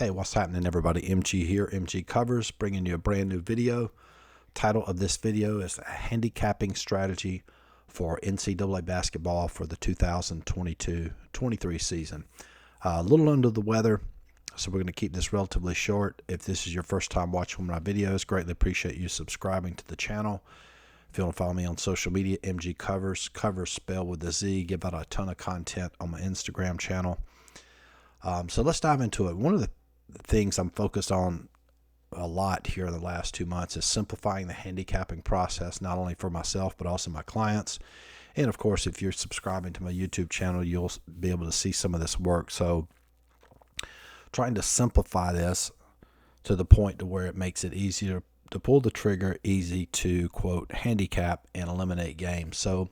Hey, what's happening, everybody? MG here, MG Covers, bringing you a brand new video. Title of this video is a handicapping strategy for NCAA basketball for the 2022-23 season. A little under the weather, so we're going to keep this relatively short. If this is your first time watching my videos, greatly appreciate you subscribing to the channel. If you want to follow me on social media, MG Covers, Covers spelled with a Z. Give out a ton of content on my Instagram channel. So let's dive into it. One of the things I'm focused on a lot here in the last 2 months is simplifying the handicapping process, not only for myself but also my clients. And of course, if you're subscribing to my YouTube channel, you'll be able to see some of this work. So trying to simplify this to the point to where it makes it easier to pull the trigger, easy to quote handicap and eliminate games. So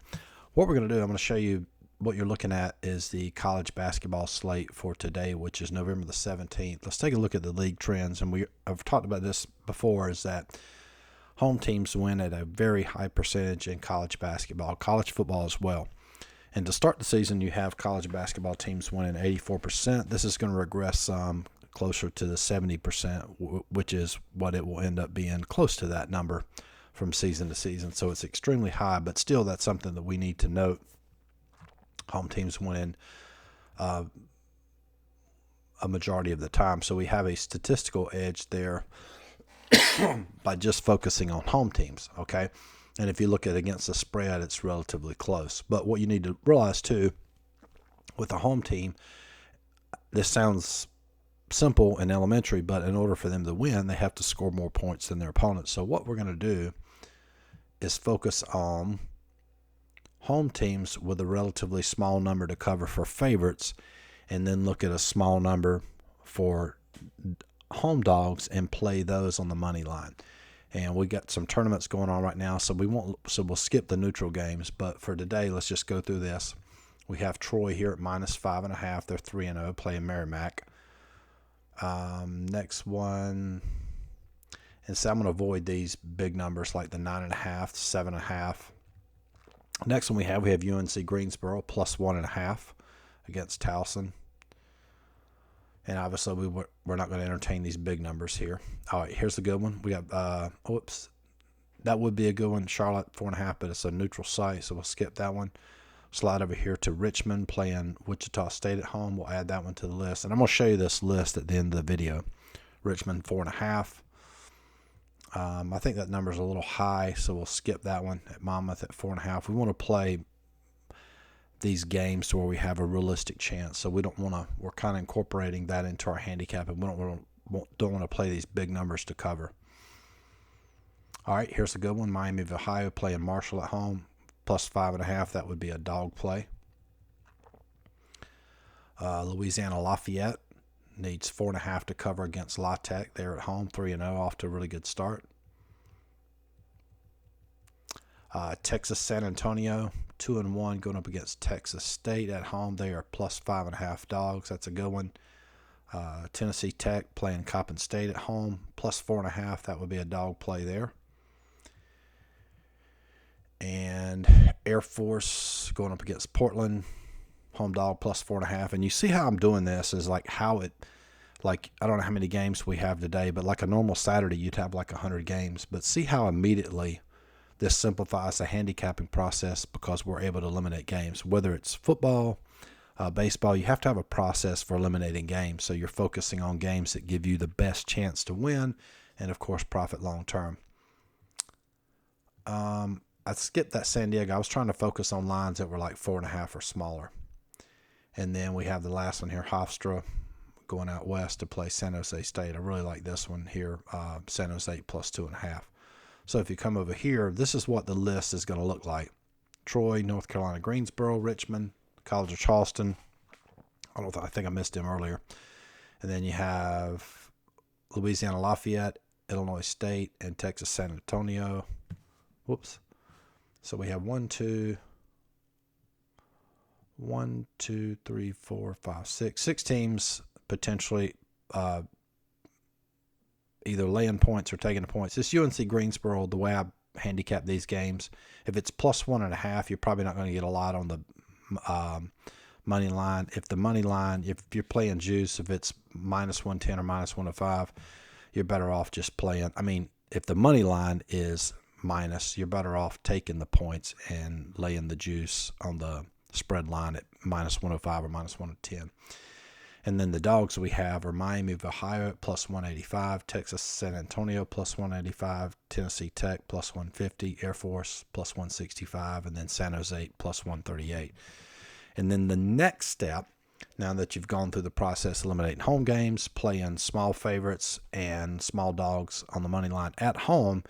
what we're going to do, I'm going to show you what you're looking at is the college basketball slate for today, which is November the 17th. Let's take a look at the league trends. And I've talked about this before, is that home teams win at a very high percentage in college basketball, college football as well. And to start the season, you have college basketball teams winning 84%. This is going to regress some closer to the 70%, which is what it will end up being, close to that number from season to season. So it's extremely high, but still that's something that we need to note. Home teams winning a majority of the time. So we have a statistical edge there by just focusing on home teams, okay? And if you look at against the spread, it's relatively close. But what you need to realize, too, with a home team, this sounds simple and elementary, but in order for them to win, they have to score more points than their opponents. So what we're going to do is focus on home teams with a relatively small number to cover for favorites, and then look at a small number for home dogs and play those on the money line. And we got some tournaments going on right now, so we'll skip the neutral games. But for today, let's just go through this. We have Troy here at -5.5. They're 3-0, playing Merrimack. Next one, and so I'm going to avoid these big numbers like the 9.5, 7.5. Next one we have UNC Greensboro +1.5 against Towson. And obviously we're not going to entertain these big numbers here. All right, here's a good one. We got, that would be a good one, Charlotte 4.5, but it's a neutral site, so we'll skip that one. Slide over here to Richmond playing Wichita State at home. We'll add that one to the list. And I'm going to show you this list at the end of the video. Richmond 4.5. I think that number is a little high, so we'll skip that one. At Monmouth at 4.5. We want to play these games to where we have a realistic chance. So we don't want to. We're kind of incorporating that into our handicap, and we don't want to play these big numbers to cover. All right, here's a good one. Miami of Ohio playing Marshall at home +5.5. That would be a dog play. Louisiana Lafayette needs 4.5 to cover against La Tech. They're at home 3-0, off to a really good start. Texas San Antonio 2-1, going up against Texas State at home. They are +5.5 dogs. That's a good one. Tennessee Tech playing Coppin State at home +4.5. That would be a dog play there. And Air Force going up against Portland, home dog +4.5. And you see how I'm doing this is like how it, like, I don't know how many games we have today, but like a normal Saturday, you'd have like 100 games. But see how immediately this simplifies the handicapping process, because we're able to eliminate games. Whether it's football, baseball, you have to have a process for eliminating games. So you're focusing on games that give you the best chance to win and, of course, profit long term. I skipped that San Diego. I was trying to focus on lines that were like 4.5 or smaller. And then we have the last one here, Hofstra going out west to play San Jose State. I really like this one here, San Jose +2.5. So if you come over here, this is what the list is going to look like. Troy, North Carolina, Greensboro, Richmond, College of Charleston. I think I missed him earlier. And then you have Louisiana Lafayette, Illinois State, and Texas San Antonio. Whoops. So we have 1, 2, 3, 4, 5, 6. 6 teams potentially either laying points or taking the points. This UNC Greensboro, the way I handicap these games, if it's +1.5, you're probably not going to get a lot on the money line. If the money line, if you're playing juice, if it's minus 110 or minus 105, you're better off just playing. I mean, if the money line is minus, you're better off taking the points and laying the juice on the spread line at minus 105 or minus 110. And then the dogs we have are Miami of Ohio at plus 185, Texas San Antonio plus 185, Tennessee Tech plus 150, Air Force plus 165, and then San Jose plus 138. And then the next step, now that you've gone through the process eliminating home games, playing small favorites and small dogs on the money line at home,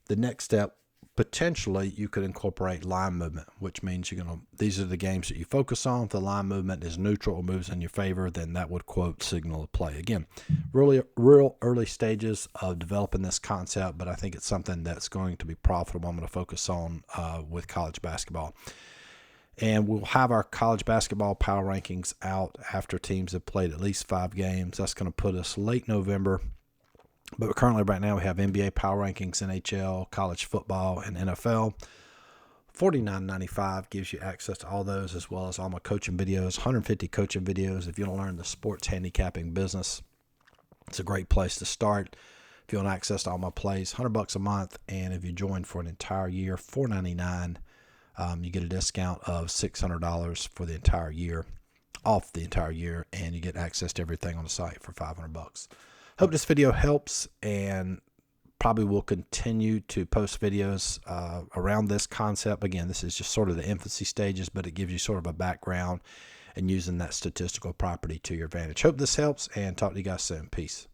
the next step, potentially you could incorporate line movement, which means these are the games that you focus on. If the line movement is neutral or moves in your favor, then that would, quote, signal a play. Again, really real early stages of developing this concept, but I think it's something that's going to be profitable. I'm going to focus on with college basketball. And we'll have our college basketball power rankings out after teams have played at least 5 games. That's going to put us late November. But currently right now we have NBA power rankings, NHL, college football, and NFL. $49.95 gives you access to all those, as well as all my coaching videos, 150 coaching videos. If you want to learn the sports handicapping business, it's a great place to start. If you want access to all my plays, $100 a month. And if you join for an entire year, $499. You get a discount of $600 for the entire year, off the entire year, and you get access to everything on the site for $500. Hope this video helps, and probably will continue to post videos around this concept. Again, this is just sort of the infancy stages, but it gives you sort of a background and using that statistical property to your advantage. Hope this helps, and talk to you guys soon. Peace.